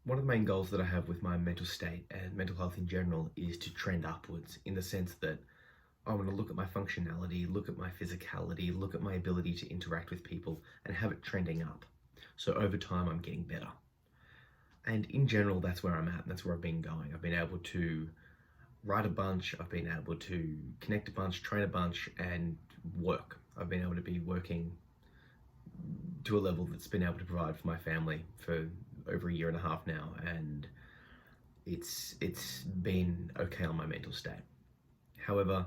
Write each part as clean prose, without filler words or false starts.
One of the main goals that I have with my mental state and mental health in general is to trend upwards, in the sense that I want to look at my functionality, look at my physicality, look at my ability to interact with people and have it trending up. So over time, I'm getting better. And in general, that's where I'm at, and that's where I've been going. I've been able to write a bunch, I've been able to connect a bunch, train a bunch, and work. I've been able to be working to a level that's been able to provide for my family for over a year and a half now, and it's been okay on my mental state. However,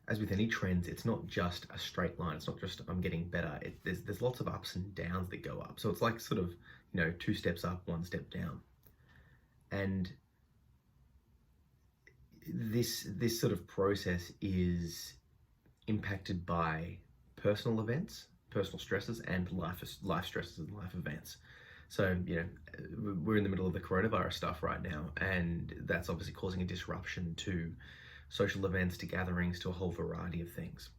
as with any trends, it's not just a straight line. It's not just I'm getting better. There's lots of ups and downs that go up. So it's like sort of, two steps up, one step down. And this sort of process is impacted by personal events, personal stresses, and life stresses and life events. So, we're in the middle of the coronavirus stuff right now, and that's obviously causing a disruption to social events, to gatherings, to a whole variety of things.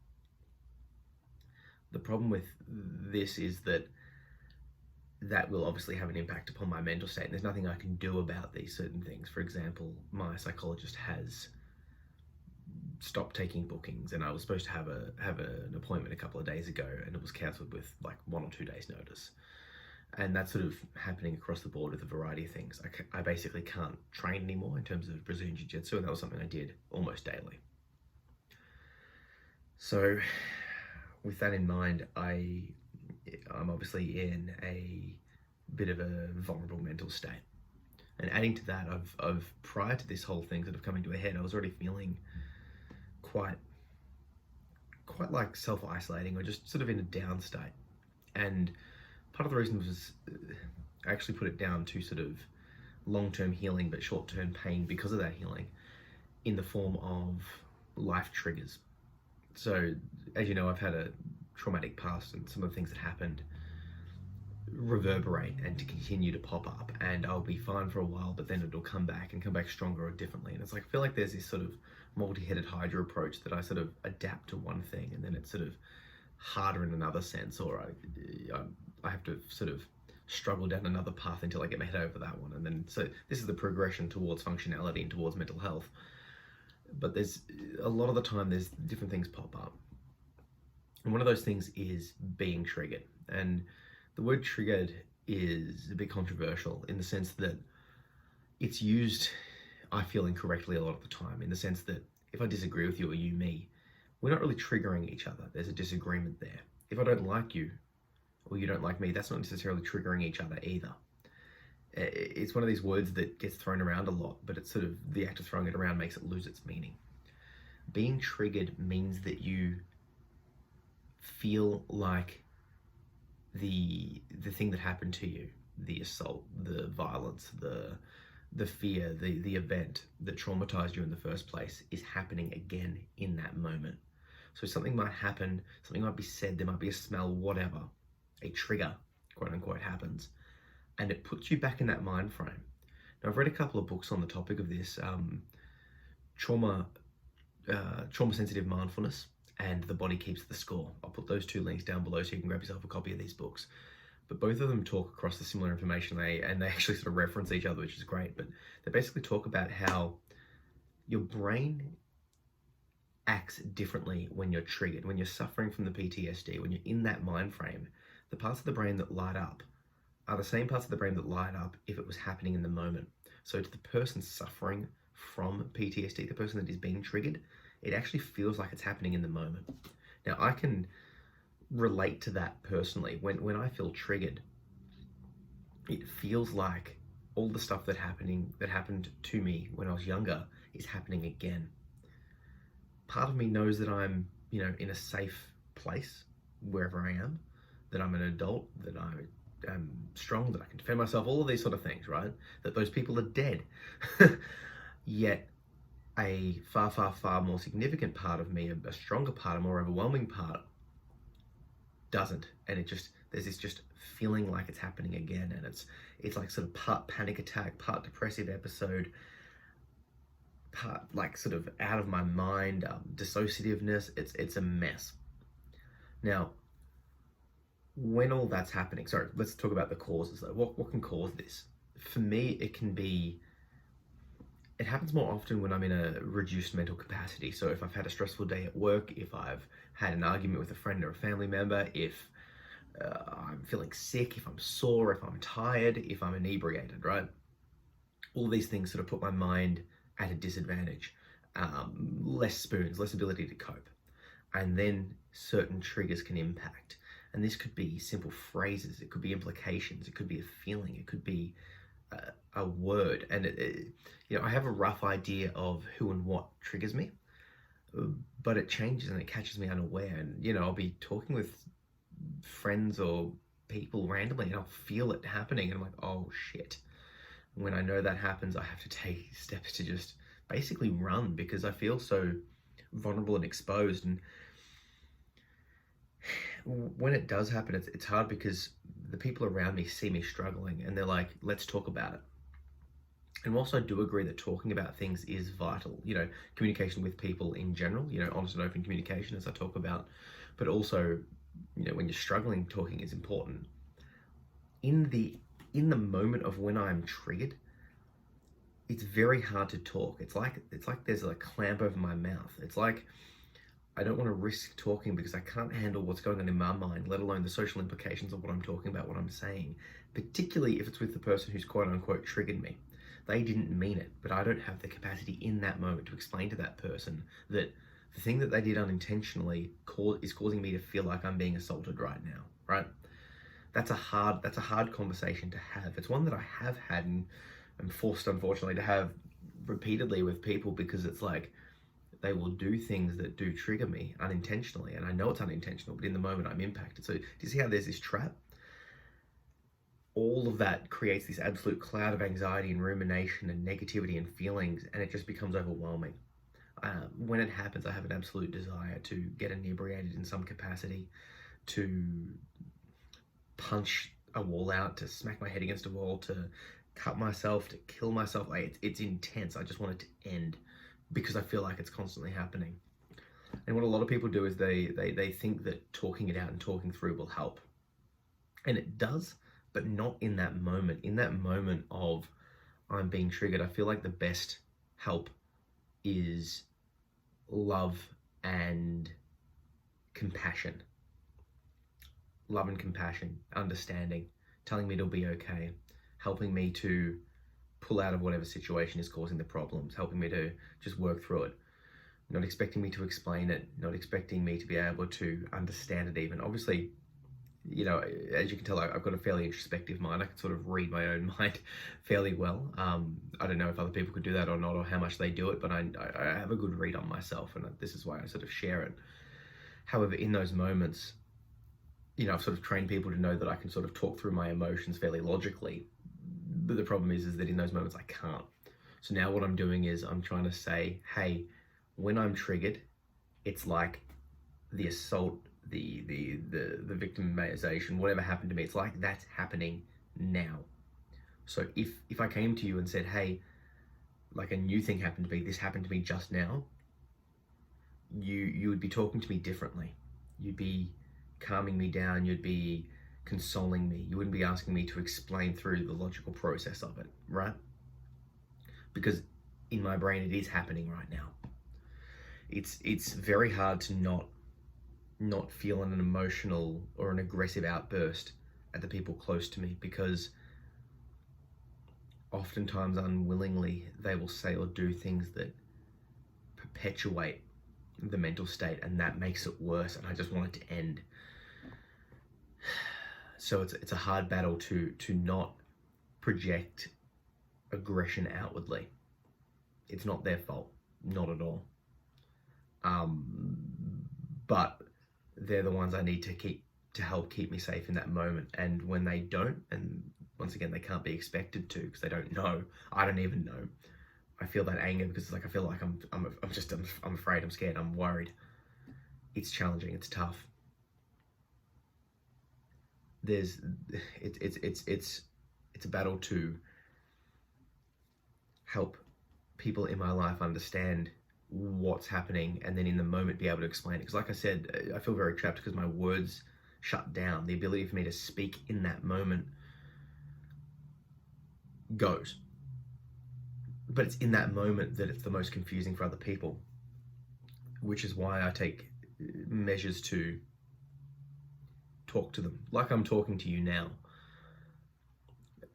The problem with this is that will obviously have an impact upon my mental state, and there's nothing I can do about these certain things. For example, my psychologist has stopped taking bookings, and I was supposed to have an appointment a couple of days ago, and it was cancelled with like 1 or 2 days notice. And that's sort of happening across the board with a variety of things. I basically can't train anymore in terms of Brazilian Jiu-Jitsu, and that was something I did almost daily. So with that in mind, I'm obviously in a bit of a vulnerable mental state. And adding to that, I've prior to this whole thing sort of coming to a head, I was already feeling quite like self-isolating, or just sort of in a down state. And part of the reason was I actually put it down to sort of long-term healing but short-term pain because of that healing, in the form of life triggers. So as you know, I've had a traumatic past, and some of the things that happened reverberate and to continue to pop up, and I'll be fine for a while, but then it'll come back and come back stronger or differently. And it's like, I feel like there's this sort of multi-headed hydra approach that I sort of adapt to one thing, and then it's sort of harder in another sense, or I have to sort of struggle down another path until I get my head over that one. And then, so this is the progression towards functionality and towards mental health. But there's a lot of the time there's different things pop up. And one of those things is being triggered. And the word triggered is a bit controversial, in the sense that it's used, I feel, incorrectly a lot of the time, in the sense that if I disagree with you, or you me, we're not really triggering each other. There's a disagreement there. If I don't like you, or you don't like me, that's not necessarily triggering each other either. It's one of these words that gets thrown around a lot, but it's sort of the act of throwing it around makes it lose its meaning. Being triggered means that you feel like the thing that happened to you, the assault, the violence, the fear, the event that traumatized you in the first place, is happening again in that moment. So something might happen, something might be said, there might be a smell, whatever, a trigger, quote unquote, happens, and it puts you back in that mind frame. Now, I've read a couple of books on the topic of this, trauma sensitive mindfulness, and The Body Keeps the Score. I'll put those 2 links down below so you can grab yourself a copy of these books. But both of them talk across the similar information, and they actually sort of reference each other, which is great. But they basically talk about how your brain acts differently when you're triggered, when you're suffering from the PTSD, when you're in that mind frame. The parts of the brain that light up are the same parts of the brain that light up if it was happening in the moment. So to the person suffering from PTSD, the person that is being triggered, it actually feels like it's happening in the moment. Now, I can relate to that personally. When I feel triggered, it feels like all the stuff that happened to me when I was younger is happening again. Part of me knows that I'm, in a safe place wherever I am, that I'm an adult, that I am strong, that I can defend myself, all of these sort of things, right? That those people are dead. Yet a far, far, far more significant part of me, a stronger part, a more overwhelming part, doesn't. And there's this just feeling like it's happening again. And it's like sort of part panic attack, part depressive episode, part like sort of out of my mind, dissociativeness. It's a mess. Now, when all that's happening, sorry, let's talk about the causes though. What can cause this? for me, it happens more often when I'm in a reduced mental capacity. So if I've had a stressful day at work, if I've had an argument with a friend or a family member, if I'm feeling sick, if I'm sore, if I'm tired, if I'm inebriated, right? All these things sort of put my mind at a disadvantage. Less spoons, less ability to cope. And then certain triggers can impact. And this could be simple phrases, it could be implications, it could be a feeling, it could be a word. And I have a rough idea of who and what triggers me, but it changes and it catches me unaware. And I'll be talking with friends or people randomly, and I'll feel it happening, and I'm like, oh shit. When I know that happens, I have to take steps to just basically run, because I feel so vulnerable and exposed. And when it does happen, it's hard, because the people around me see me struggling and they're like, let's talk about it. And whilst I do agree that talking about things is vital, communication with people in general, honest and open communication, as I talk about, but also, when you're struggling, talking is important. In the moment of when I'm triggered, it's very hard to talk. It's like there's a clamp over my mouth. It's like I don't want to risk talking because I can't handle what's going on in my mind, let alone the social implications of what I'm talking about, what I'm saying, particularly if it's with the person who's quote unquote triggered me. They didn't mean it, but I don't have the capacity in that moment to explain to that person that the thing that they did unintentionally is causing me to feel like I'm being assaulted right now, right? That's a hard conversation to have. It's one that I have had and I'm forced, unfortunately, to have repeatedly with people, because it's like they will do things that do trigger me unintentionally, and I know it's unintentional, but in the moment I'm impacted. So do you see how there's this trap? All of that creates this absolute cloud of anxiety and rumination and negativity and feelings, and it just becomes overwhelming. When it happens, I have an absolute desire to get inebriated in some capacity, to punch a wall out, to smack my head against a wall, to cut myself, to kill myself. It's intense. I just want it to end, because I feel like it's constantly happening. And what a lot of people do is they think that talking it out and talking through will help. And it does, but not in that moment. In that moment of I'm being triggered, I feel like the best help is love and compassion. Love and compassion, understanding, telling me it'll be okay, helping me to pull out of whatever situation is causing the problems, helping me to just work through it, not expecting me to explain it, not expecting me to be able to understand it even. Obviously, as you can tell, I've got a fairly introspective mind. I can sort of read my own mind fairly well. I don't know if other people could do that or not, or how much they do it, but I have a good read on myself, and this is why I sort of share it. However, in those moments, I've sort of trained people to know that I can sort of talk through my emotions fairly logically. But the problem is that in those moments I can't. So now what I'm doing is I'm trying to say, hey, when I'm triggered, it's like the assault, the victimization, whatever happened to me, it's like that's happening now. So if I came to you and said, hey, like a new thing happened to me, this happened to me just now, you would be talking to me differently. You'd be calming me down, you'd be consoling me. You wouldn't be asking me to explain through the logical process of it, right? Because in my brain it is happening right now. It's very hard to not feel an emotional or an aggressive outburst at the people close to me, because oftentimes unwillingly they will say or do things that perpetuate the mental state, and that makes it worse, and I just want it to end. So it's a hard battle to not project aggression outwardly. It's not their fault, not at all. But they're the ones I need to help keep me safe in that moment. And when they don't, and once again, they can't be expected to, because they don't know. I don't even know. I feel that anger because it's like I feel like I'm afraid, I'm scared, I'm worried. It's challenging. It's tough. It's a battle to help people in my life understand what's happening, and then in the moment be able to explain it. Because like I said, I feel very trapped because my words shut down. The ability for me to speak in that moment goes. But it's in that moment that it's the most confusing for other people, which is why I take measures to talk to them like I'm talking to you now,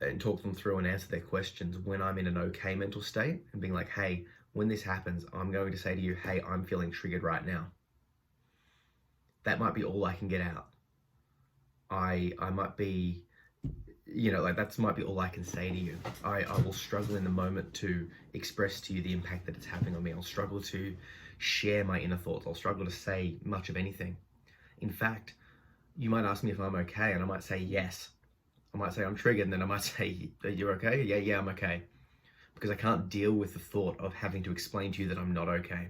and talk them through and answer their questions when I'm in an okay mental state, and being like, hey, when this happens, I'm going to say to you, hey, I'm feeling triggered right now. That might be all I can get out. I might be, that might be all I can say to you. I will struggle in the moment to express to you the impact that it's having on me. I'll struggle to share my inner thoughts. I'll struggle to say much of anything. In fact, you might ask me if I'm okay, and I might say yes. I might say I'm triggered, and then I might say, you're okay? Yeah, I'm okay. Because I can't deal with the thought of having to explain to you that I'm not okay.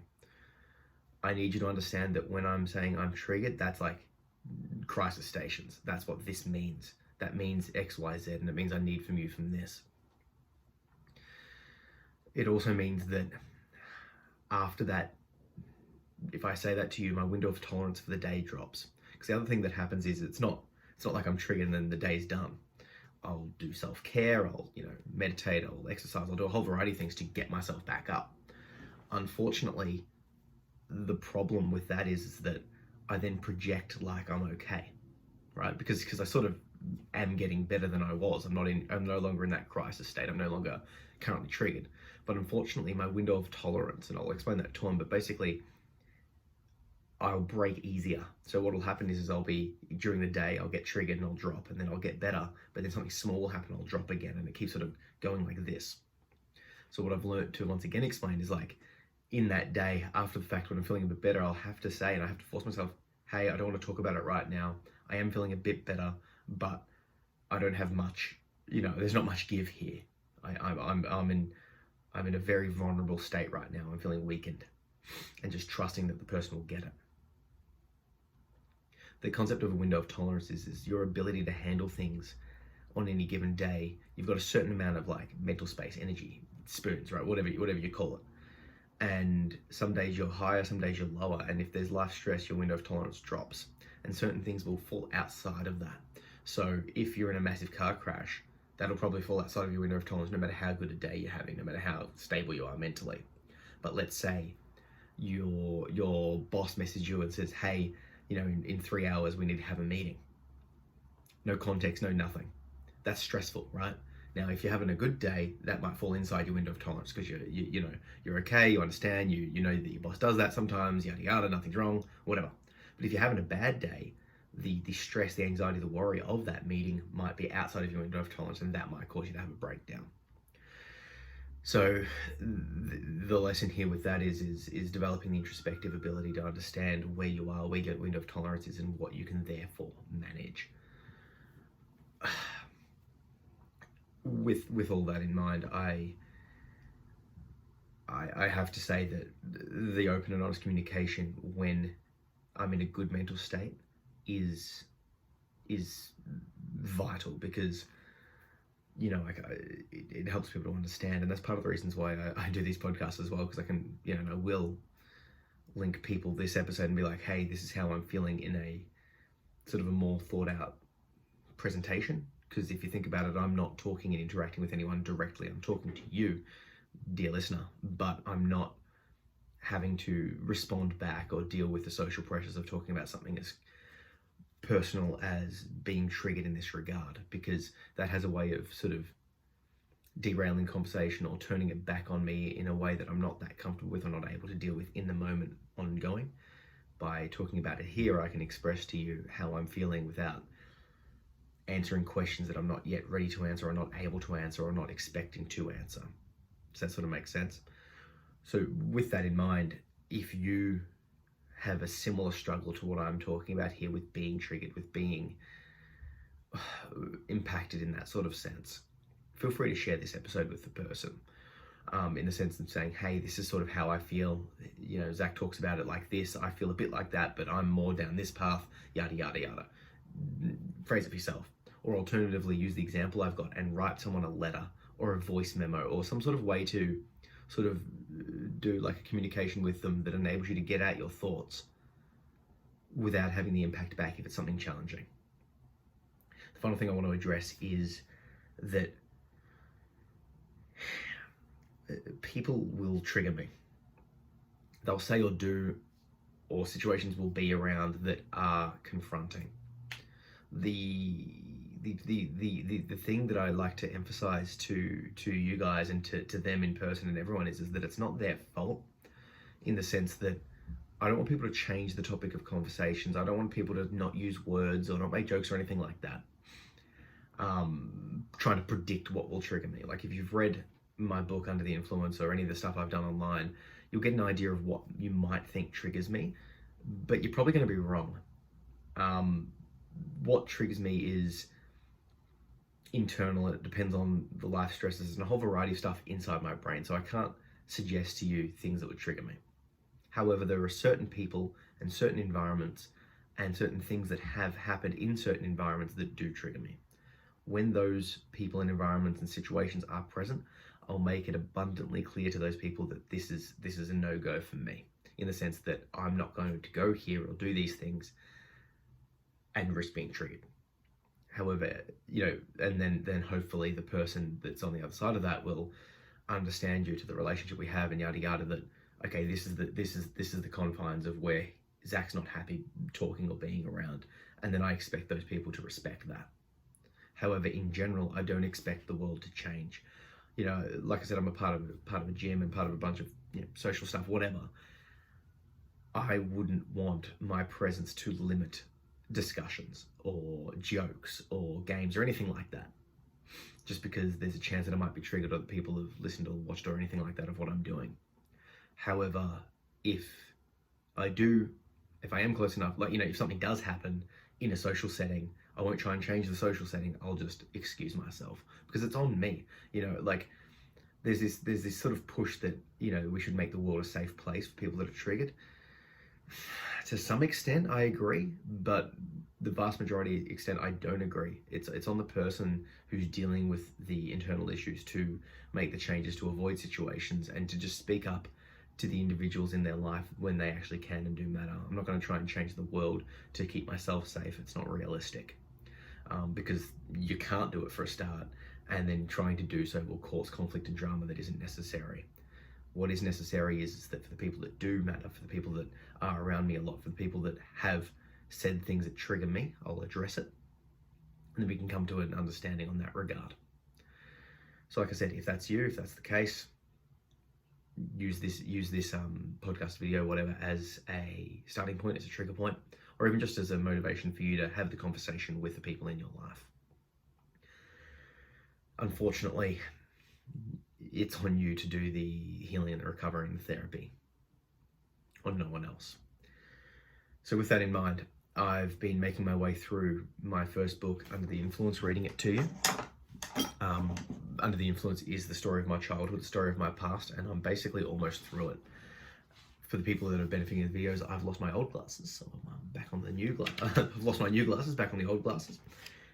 I need you to understand that when I'm saying I'm triggered, that's like crisis stations. That's what this means. That means X, Y, Z, and it means I need from you from this. It also means that after that, if I say that to you, my window of tolerance for the day drops. Because the other thing that happens is it's not like I'm triggered and then the day's done. I'll do self-care, I'll meditate, I'll exercise, I'll do a whole variety of things to get myself back up. Unfortunately, the problem with that is that I then project like I'm okay, right? Because I sort of am getting better than I was. I'm no longer in that crisis state. I'm no longer currently triggered. But unfortunately, my window of tolerance, and I'll explain that to him, but basically, I'll break easier. So what will happen is I'll be, during the day, I'll get triggered and I'll drop, and then I'll get better, but then something small will happen, I'll drop again, and it keeps sort of going like this. So what I've learned to once again explain is like, in that day, after the fact, when I'm feeling a bit better, I'll have to say, and I have to force myself, hey, I don't want to talk about it right now. I am feeling a bit better, but I don't have much, there's not much give here. I'm in a very vulnerable state right now. I'm feeling weakened, and just trusting that the person will get it. The concept of a window of tolerance is your ability to handle things on any given day. You've got a certain amount of like mental space, energy, spoons, right? Whatever you call it. And some days you're higher, some days you're lower. And if there's life stress, your window of tolerance drops. And certain things will fall outside of that. So if you're in a massive car crash, that'll probably fall outside of your window of tolerance, no matter how good a day you're having, no matter how stable you are mentally. But let's say your boss messages you and says, hey, in 3 hours, we need to have a meeting. No context, no nothing. That's stressful, right? Now, if you're having a good day, that might fall inside your window of tolerance because you're okay, you understand, you know that your boss does that sometimes, yada yada, nothing's wrong, whatever. But if you're having a bad day, the stress, the anxiety, the worry of that meeting might be outside of your window of tolerance, and that might cause you to have a breakdown. So the lesson here with that is developing the introspective ability to understand where you are, where your window of tolerance is, and what you can therefore manage. With all that in mind, I have to say that the open and honest communication when I'm in a good mental state is vital, because it helps people to understand, and that's part of the reasons why I do these podcasts as well, because I can, I will link people this episode and be like, hey, this is how I'm feeling in a sort of a more thought out presentation. Because if you think about it, I'm not talking and interacting with anyone directly. I'm talking to you, dear listener, but I'm not having to respond back or deal with the social pressures of talking about something as personal as being triggered in this regard, because that has a way of sort of derailing conversation or turning it back on me in a way that I'm not that comfortable with or not able to deal with in the moment ongoing. By talking about it here, I can express to you how I'm feeling without answering questions that I'm not yet ready to answer, or not able to answer, or not expecting to answer. Does that sort of make sense? So with that in mind, if you have a similar struggle to what I'm talking about here, with being triggered, with being impacted in that sort of sense, feel free to share this episode with the person, in the sense of saying, hey, this is sort of how I feel. Zach talks about it like this. I feel a bit like that, but I'm more down this path, yada, yada, yada. Phrase it for yourself. Or alternatively, use the example I've got and write someone a letter or a voice memo or some sort of way to sort of do like a communication with them that enables you to get out your thoughts without having the impact back if it's something challenging. The final thing I want to address is that people will trigger me. They'll say or do, or situations will be around that are confronting. The thing that I like to emphasize to you guys and to them in person and everyone is that it's not their fault, in the sense that I don't want people to change the topic of conversations. I don't want people to not use words or not make jokes or anything like that. Trying to predict what will trigger me. Like, if you've read my book Under the Influence or any of the stuff I've done online, you'll get an idea of what you might think triggers me, but you're probably going to be wrong. What triggers me is internal. It depends on the life stresses and a whole variety of stuff inside my brain. So I can't suggest to you things that would trigger me. However, there are certain people and certain environments and certain things that have happened in certain environments that do trigger me. When those people and environments and situations are present, I'll make it abundantly clear to those people that this is a no-go for me, in the sense that I'm not going to go here or do these things and risk being triggered. However, and then hopefully the person that's on the other side of that will understand due to the relationship we have and yada yada, that okay, this is the confines of where Zach's not happy talking or being around, and then I expect those people to respect that. However, in general, I don't expect the world to change. Like I said, I'm a part of a gym and part of a bunch of social stuff, whatever. I wouldn't want my presence to limit discussions or jokes or games or anything like that, just because there's a chance that I might be triggered or that people have listened or watched or anything like that of what I'm doing. However, if I am close enough, if something does happen in a social setting, I won't try and change the social setting. I'll just excuse myself because it's on me. There's this sort of push that, we should make the world a safe place for people that are triggered. To some extent, I agree, but the vast majority extent, I don't agree. It's on the person who's dealing with the internal issues to make the changes to avoid situations and to just speak up to the individuals in their life when they actually can and do matter. I'm not going to try and change the world to keep myself safe. It's not realistic, because you can't do it for a start, and then trying to do so will cause conflict and drama that isn't necessary. What is necessary is that for the people that do matter, for the people that are around me a lot, for the people that have said things that trigger me, I'll address it, and then we can come to an understanding on that regard. So like I said, if that's you, if that's the case, use this podcast video, whatever, as a starting point, as a trigger point, or even just as a motivation for you to have the conversation with the people in your life. Unfortunately, it's on you to do the healing and the recovery and the therapy, on no one else. So with that in mind, I've been making my way through my first book, Under the Influence, reading it to you. Under the Influence is the story of my childhood, the story of my past, and I'm basically almost through it. For the people that are benefiting in the videos, I've lost my old glasses, so I'm back on the new glasses. I've lost my new glasses, back on the old glasses.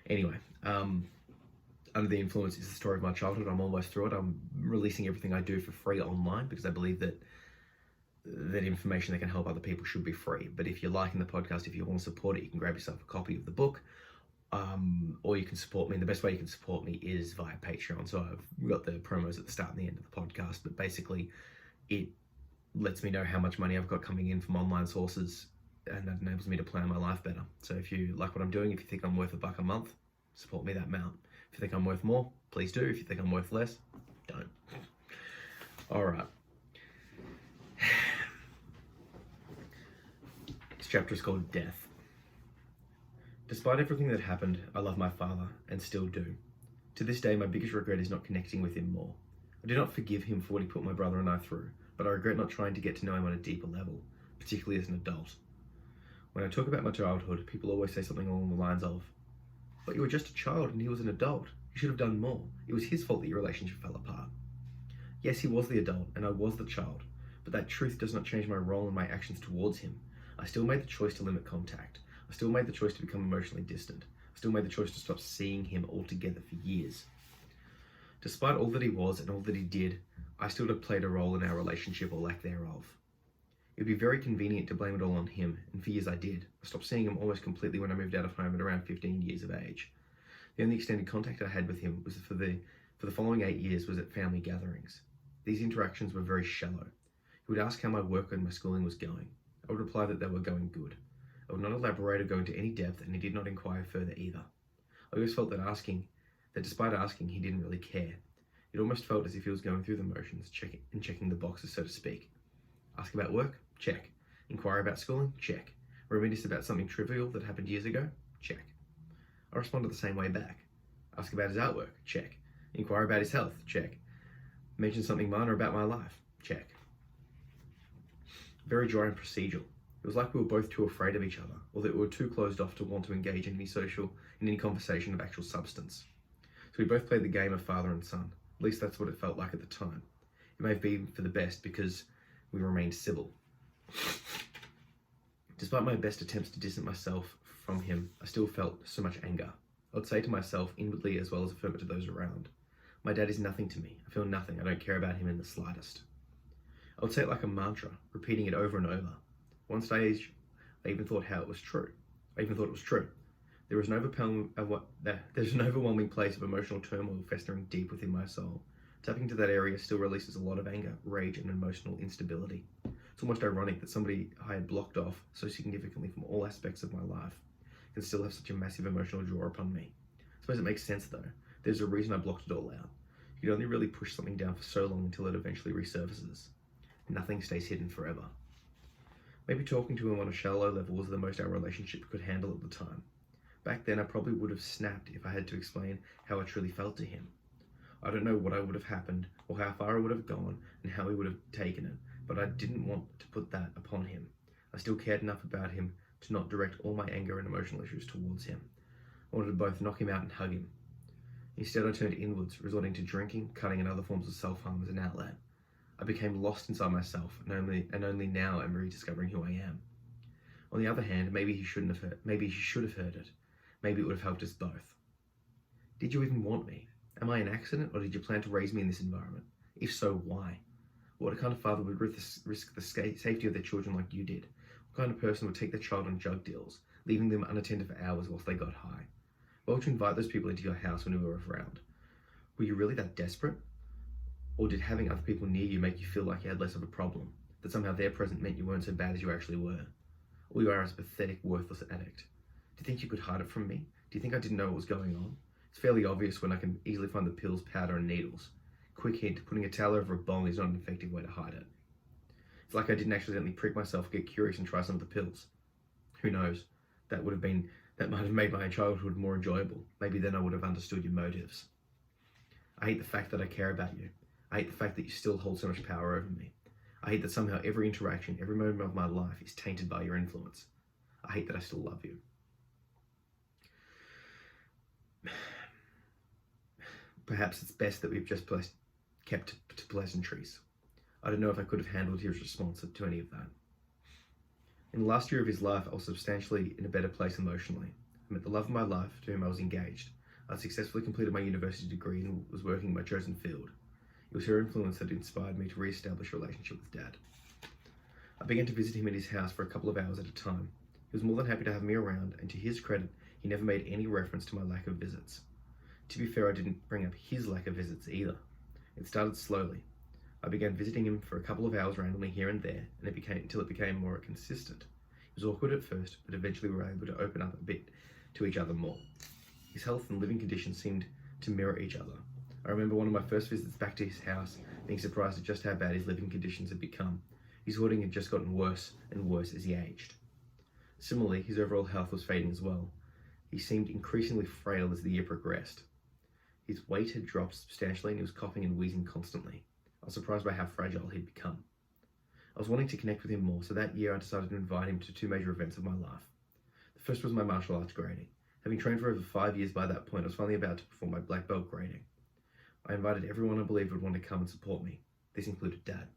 Anyway, Under the Influence is the story of my childhood. I'm almost through it. I'm releasing everything I do for free online because I believe that information that can help other people should be free. But if you're liking the podcast, if you want to support it, you can grab yourself a copy of the book, or you can support me. And the best way you can support me is via Patreon. So I've got the promos at the start and the end of the podcast, but basically it lets me know how much money I've got coming in from online sources, and that enables me to plan my life better. So if you like what I'm doing, if you think I'm worth $1 a month, support me that amount. If you think I'm worth more, please do. If you think I'm worth less, don't. All right. This chapter is called Death. Despite everything that happened, I love my father and still do. To this day, my biggest regret is not connecting with him more. I do not forgive him for what he put my brother and I through, but I regret not trying to get to know him on a deeper level, particularly as an adult. When I talk about my childhood, people always say something along the lines of, "But you were just a child and he was an adult. You should have done more. It was his fault that your relationship fell apart." Yes, he was the adult and I was the child, but that truth does not change my role and my actions towards him. I still made the choice to limit contact. I still made the choice to become emotionally distant. I still made the choice to stop seeing him altogether for years. Despite all that he was and all that he did, I still have played a role in our relationship or lack thereof. It would be very convenient to blame it all on him, and for years I did. I stopped seeing him almost completely when I moved out of home at around 15 years of age. The only extended contact I had with him was for the following 8 years was at family gatherings. These interactions were very shallow. He would ask how my work and my schooling was going. I would reply that they were going good. I would not elaborate or go into any depth, and he did not inquire further either. I always felt that despite asking, he didn't really care. It almost felt as if he was going through the motions, checking the boxes, so to speak. Ask about work? Check. Inquire about schooling? Check. Reminisce about something trivial that happened years ago? Check. I responded the same way back. Ask about his artwork? Check. Inquire about his health? Check. Mention something minor about my life? Check. Very dry and procedural. It was like we were both too afraid of each other, or that we were too closed off to want to engage in any conversation of actual substance. So we both played the game of father and son. At least that's what it felt like at the time. It may have been for the best because we remained civil. Despite my best attempts to distance myself from him, I still felt so much anger. I would say to myself, inwardly as well as affirm it to those around, my dad is nothing to me. I feel nothing. I don't care about him in the slightest. I would say it like a mantra, repeating it over and over. One stage, I even thought it was true. There's an overwhelming place of emotional turmoil festering deep within my soul. Tapping into that area still releases a lot of anger, rage, and emotional instability. It's almost ironic that somebody I had blocked off so significantly from all aspects of my life can still have such a massive emotional draw upon me. I suppose it makes sense though. There's a reason I blocked it all out. You can only really push something down for so long until it eventually resurfaces. Nothing stays hidden forever. Maybe talking to him on a shallow level was the most our relationship could handle at the time. Back then I probably would have snapped if I had to explain how I truly felt to him. I don't know what would have happened or how far I would have gone and how he would have taken it, but I didn't want to put that upon him. I still cared enough about him to not direct all my anger and emotional issues towards him. I wanted to both knock him out and hug him. Instead I turned inwards, resorting to drinking, cutting, and other forms of self-harm as an outlet. I became lost inside myself, and only now am rediscovering who I am. On the other hand, maybe he should have heard it. Maybe it would have helped us both. Did you even want me? Am I an accident, or did you plan to raise me in this environment? If so, why? What kind of father would risk the safety of their children like you did? What kind of person would take their child on drug deals, leaving them unattended for hours whilst they got high? Why would you invite those people into your house when we were around? Were you really that desperate? Or did having other people near you make you feel like you had less of a problem? That somehow their presence meant you weren't so bad as you actually were? All you are is a pathetic, worthless addict. Do you think you could hide it from me? Do you think I didn't know what was going on? It's fairly obvious when I can easily find the pills, powder, and needles. Quick hint, putting a towel over a bong is not an effective way to hide it. It's like I didn't accidentally prick myself, get curious, and try some of the pills. Who knows? That might have made my childhood more enjoyable. Maybe then I would have understood your motives. I hate the fact that I care about you. I hate the fact that you still hold so much power over me. I hate that somehow every interaction, every moment of my life is tainted by your influence. I hate that I still love you. Perhaps it's best that we've just kept to pleasantries. I don't know if I could have handled his response to any of that. In the last year of his life, I was substantially in a better place emotionally. I met the love of my life, to whom I was engaged. I had successfully completed my university degree and was working in my chosen field. It was her influence that inspired me to re-establish a relationship with Dad. I began to visit him at his house for a couple of hours at a time. He was more than happy to have me around, and to his credit, he never made any reference to my lack of visits. To be fair, I didn't bring up his lack of visits either. It started slowly. I began visiting him for a couple of hours randomly here and there, until it became more consistent. It was awkward at first, but eventually we were able to open up a bit to each other more. His health and living conditions seemed to mirror each other. I remember one of my first visits back to his house, being surprised at just how bad his living conditions had become. His hoarding had just gotten worse and worse as he aged. Similarly, his overall health was fading as well. He seemed increasingly frail as the year progressed. His weight had dropped substantially and he was coughing and wheezing constantly. I was surprised by how fragile he'd become. I was wanting to connect with him more, so that year I decided to invite him to two major events of my life. The first was my martial arts grading. Having trained for over 5 years by that point, I was finally about to perform my black belt grading. I invited everyone I believed would want to come and support me. This included Dad.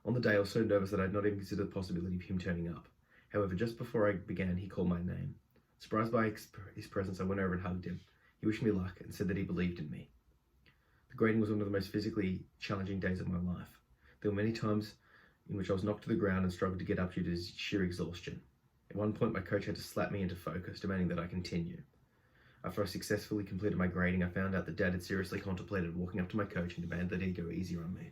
On the day, I was so nervous that I had not even considered the possibility of him turning up. However, just before I began, he called my name. Surprised by his presence, I went over and hugged him. He wished me luck and said that he believed in me. The grading was one of the most physically challenging days of my life. There were many times in which I was knocked to the ground and struggled to get up due to sheer exhaustion. At one point, my coach had to slap me into focus, demanding that I continue. After I successfully completed my grading, I found out that Dad had seriously contemplated walking up to my coach and demanded that he go easier on me.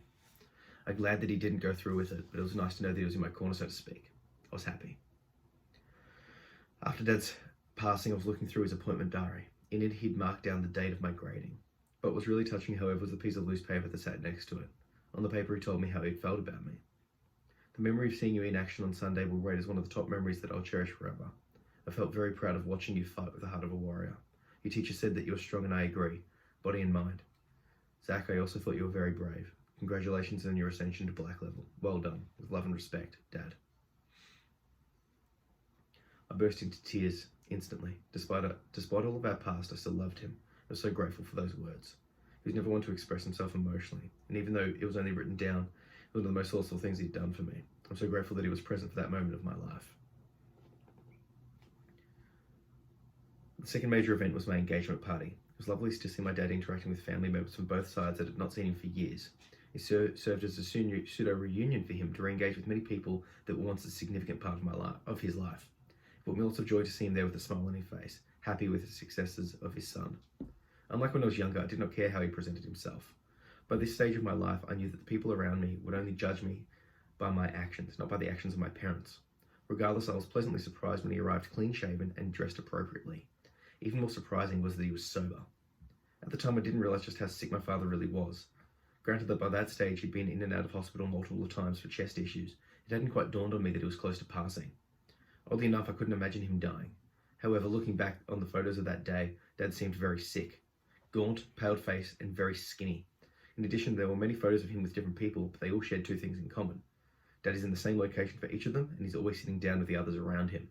I'm glad that he didn't go through with it, but it was nice to know that he was in my corner, so to speak. I was happy. After Dad's passing, I was looking through his appointment diary. In it, he'd marked down the date of my grading. But what was really touching, however, was the piece of loose paper that sat next to it. On the paper, he told me how he'd felt about me. The memory of seeing you in action on Sunday will rate as one of the top memories that I'll cherish forever. I felt very proud of watching you fight with the heart of a warrior. Your teacher said that you were strong, and I agree, body and mind. Zach, I also thought you were very brave. Congratulations on your ascension to black level. Well done. With love and respect, Dad. I burst into tears instantly. Despite all of our past, I still loved him. I was so grateful for those words. He was never one to express himself emotionally, and even though it was only written down, it was one of the most thoughtful things he'd done for me. I'm so grateful that he was present for that moment of my life. The second major event was my engagement party. It was lovely to see my dad interacting with family members from both sides that had not seen him for years. It served as a pseudo-reunion for him to re-engage with many people that were once a significant part of his life. It brought me lots of joy to see him there with a smile on his face, happy with the successes of his son. Unlike when I was younger, I did not care how he presented himself. By this stage of my life, I knew that the people around me would only judge me by my actions, not by the actions of my parents. Regardless, I was pleasantly surprised when he arrived clean-shaven and dressed appropriately. Even more surprising was that he was sober. At the time, I didn't realize just how sick my father really was. Granted that by that stage, he'd been in and out of hospital multiple times for chest issues, it hadn't quite dawned on me that he was close to passing. Oddly enough, I couldn't imagine him dying. However, looking back on the photos of that day, Dad seemed very sick. Gaunt, pale-faced, and very skinny. In addition, there were many photos of him with different people, but they all shared two things in common. Dad is in the same location for each of them, and he's always sitting down with the others around him.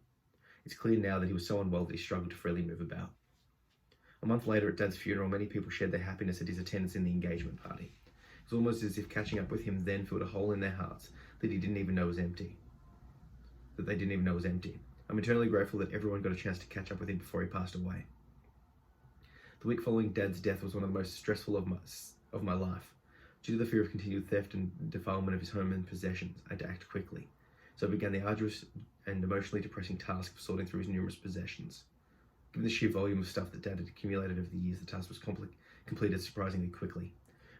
It's clear now that he was so unwell that he struggled to freely move about. A month later, at Dad's funeral, many people shared their happiness at his attendance in the engagement party. It was almost as if catching up with him then filled a hole in their hearts that they didn't even know was empty. I'm eternally grateful that everyone got a chance to catch up with him before he passed away. The week following Dad's death was one of the most stressful of my life. Due to the fear of continued theft and defilement of his home and possessions, I had to act quickly. So I began the arduous and emotionally depressing task of sorting through his numerous possessions. Given the sheer volume of stuff that Dad had accumulated over the years, the task was completed surprisingly quickly.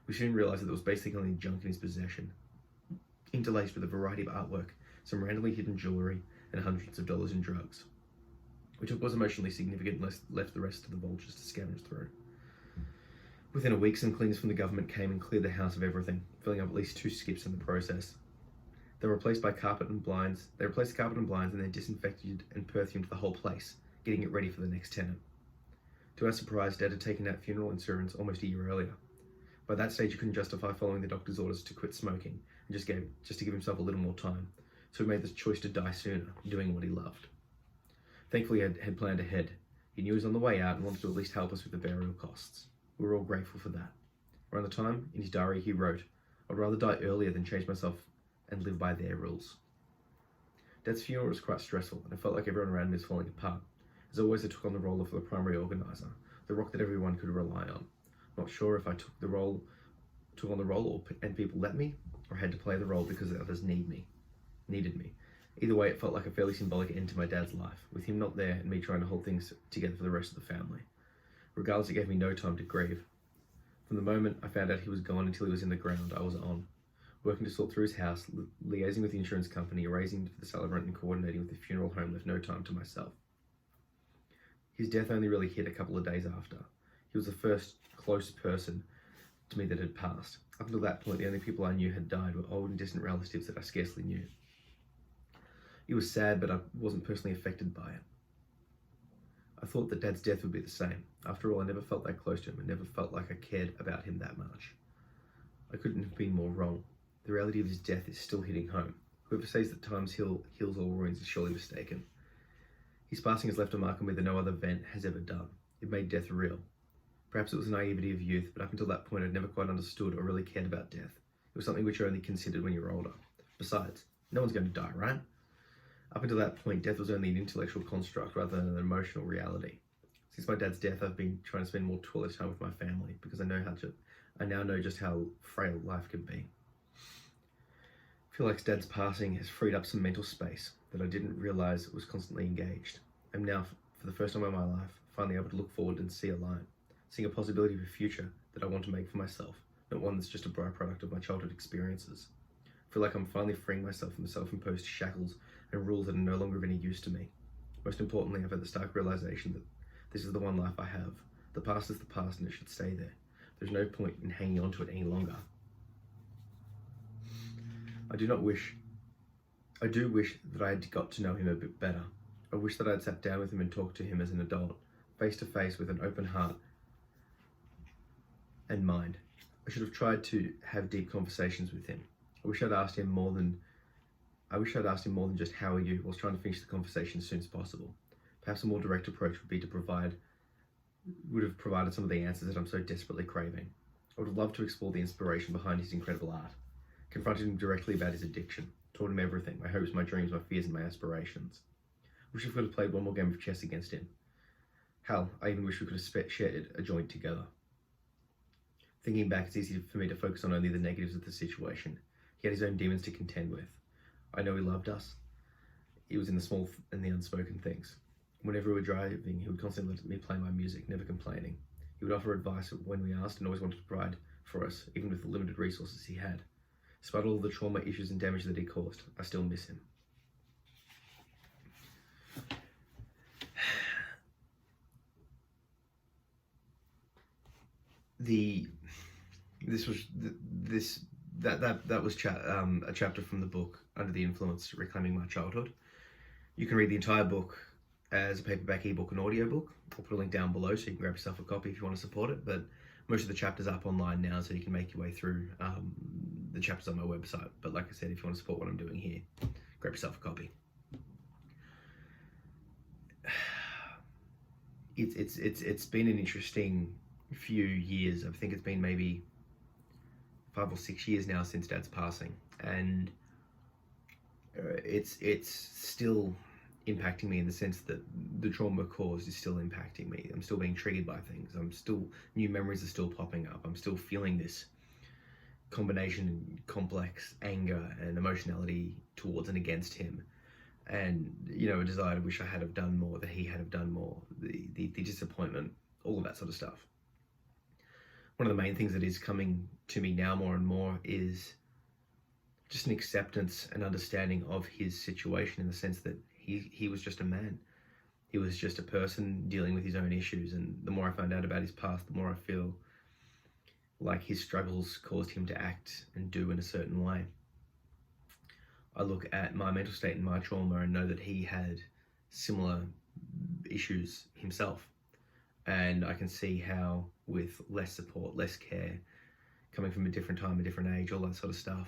We soon realized that there was basically only junk in his possession, interlaced with a variety of artwork, some randomly hidden jewelry, and hundreds of dollars in drugs, which was emotionally significant and left the rest to the vultures to scavenge through. Within a week, some cleaners from the government came and cleared the house of everything, filling up at least 2 skips in the process. They replaced carpet and blinds, and then disinfected and perfumed the whole place, getting it ready for the next tenant. To our surprise, Dad had taken out funeral insurance almost a year earlier. By that stage, he couldn't justify following the doctor's orders to quit smoking, and just to give himself a little more time. So he made the choice to die sooner, doing what he loved. Thankfully, he had planned ahead. He knew he was on the way out and wanted to at least help us with the burial costs. We were all grateful for that. Around the time, in his diary, he wrote, "I'd rather die earlier than change myself and live by their rules." Dad's funeral was quite stressful, and I felt like everyone around me was falling apart. As always, I took on the role of the primary organizer, the rock that everyone could rely on. Not sure if I took on the role and people let me, or had to play the role because the others needed me. Either way, it felt like a fairly symbolic end to my dad's life, with him not there and me trying to hold things together for the rest of the family. Regardless, it gave me no time to grieve. From the moment I found out he was gone until he was in the ground, I was on, working to sort through his house, liaising with the insurance company, arranging for the celebrant, and coordinating with the funeral home left no time to myself. His death only really hit a couple of days after. He was the first close person to me that had passed. Up until that point, the only people I knew had died were old and distant relatives that I scarcely knew. It was sad, but I wasn't personally affected by it. I thought that Dad's death would be the same. After all, I never felt that close to him and never felt like I cared about him that much. I couldn't have been more wrong. The reality of his death is still hitting home. Whoever says that time heals all wounds is surely mistaken. His passing has left a mark on me that no other event has ever done. It made death real. Perhaps it was the naivety of youth, but up until that point I'd never quite understood or really cared about death. It was something which you only considered when you were older. Besides, no one's going to die, right? Up until that point, death was only an intellectual construct rather than an emotional reality. Since my dad's death, I've been trying to spend more quality time with my family because I now know just how frail life can be. I feel like Dad's passing has freed up some mental space that I didn't realize was constantly engaged. I'm now, for the first time in my life, finally able to look forward and see a line, seeing a possibility of a future that I want to make for myself, not one that's just a byproduct of my childhood experiences. I feel like I'm finally freeing myself from the self-imposed shackles and rules that are no longer of any use to me. Most importantly, I've had the stark realization that this is the one life I have. The past is the past and it should stay there. There's no point in hanging on to it any longer. I do wish that I had got to know him a bit better. I wish that I'd sat down with him and talked to him as an adult, face to face with an open heart and mind. I should have tried to have deep conversations with him. I wish I'd asked him more than just how are you, whilst trying to finish the conversation as soon as possible. Perhaps a more direct approach would have provided some of the answers that I'm so desperately craving. I would have loved to explore the inspiration behind his incredible art, confronted him directly about his addiction, taught him everything, my hopes, my dreams, my fears, and my aspirations. I wish I could have played one more game of chess against him. Hell, I even wish we could have shared a joint together. Thinking back, it's easy for me to focus on only the negatives of the situation. He had his own demons to contend with. I know he loved us. It was in the small and the unspoken things. Whenever we were driving, he would constantly let me play my music, never complaining. He would offer advice when we asked and always wanted to provide for us, even with the limited resources he had. Despite all the trauma, issues, and damage that he caused, I still miss him. That was a chapter from the book Under the Influence: Reclaiming My Childhood. You can read the entire book as a paperback, ebook, and audiobook. I'll put a link down below so you can grab yourself a copy if you want to support it. But most of the chapters are up online now, so you can make your way through the chapters on my website. But like I said, if you want to support what I'm doing here, grab yourself a copy. It's been an interesting few years. I think it's been maybe 5 or 6 years now since Dad's passing, and it's still impacting me in the sense that the trauma caused is still impacting me. I'm still being triggered by things. New memories are still popping up. I'm still feeling this combination and complex anger and emotionality towards and against him, and a desire to wish I had have done more, that he had have done more, the disappointment, all of that sort of stuff. One of the main things that is coming to me now more and more is just an acceptance and understanding of his situation, in the sense that he was just a man. He was just a person dealing with his own issues, and the more I find out about his past, the more I feel like his struggles caused him to act and do in a certain way. I look at my mental state and my trauma and know that he had similar issues himself. And I can see how, with less support, less care, coming from a different time, a different age, all that sort of stuff,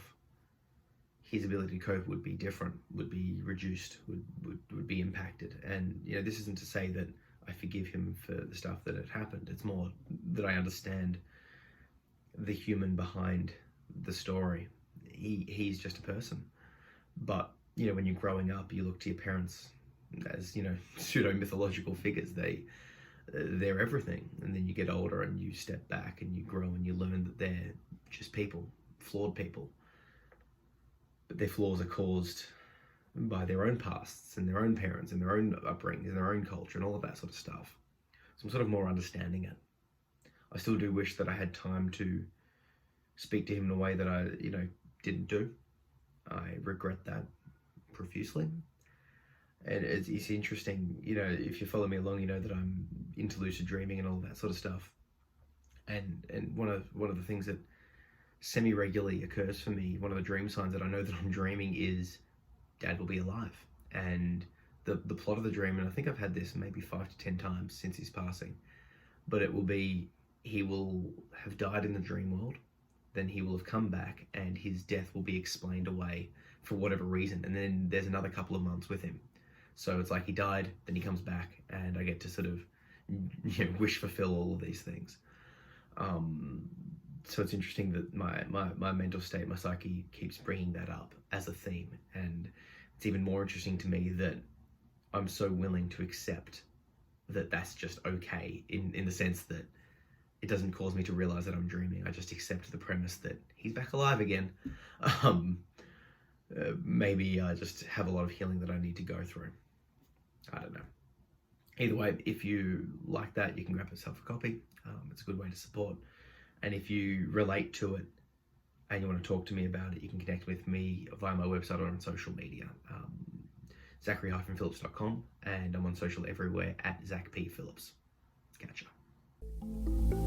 his ability to cope would be different, would be reduced, would be impacted. And this isn't to say that I forgive him for the stuff that had happened. It's more that I understand the human behind the story. He's just a person. But when you're growing up, you look to your parents as pseudo mythological figures. They're everything. And then you get older and you step back and you grow and you learn that they're just people, flawed people. But their flaws are caused by their own pasts and their own parents and their own upbringing and their own culture and all of that sort of stuff. So I'm sort of more understanding it. I still do wish that I had time to speak to him in a way that I, didn't do. I regret that profusely. And it's interesting, if you follow me along, you know that I'm into lucid dreaming and all that sort of stuff. And one of the things that semi-regularly occurs for me, one of the dream signs that I know that I'm dreaming, is Dad will be alive. And the plot of the dream, and I think I've had this maybe 5 to 10 times since his passing, but it will be, he will have died in the dream world, then he will have come back and his death will be explained away for whatever reason, and then there's another couple of months with him. So it's like he died, then he comes back, and I get to sort of wish fulfill all of these things. So it's interesting that my mental state, my psyche keeps bringing that up as a theme, and it's even more interesting to me that I'm so willing to accept that that's just okay, in the sense that it doesn't cause me to realize that I'm dreaming. I just accept the premise that he's back alive again. Maybe I just have a lot of healing that I need to go through. I don't know. Either way, if you like that, you can grab yourself a copy. It's a good way to support. And if you relate to it and you want to talk to me about it, you can connect with me via my website or on social media, zachary-phillips.com, and I'm on social everywhere at Zach P. Phillips. Catch ya.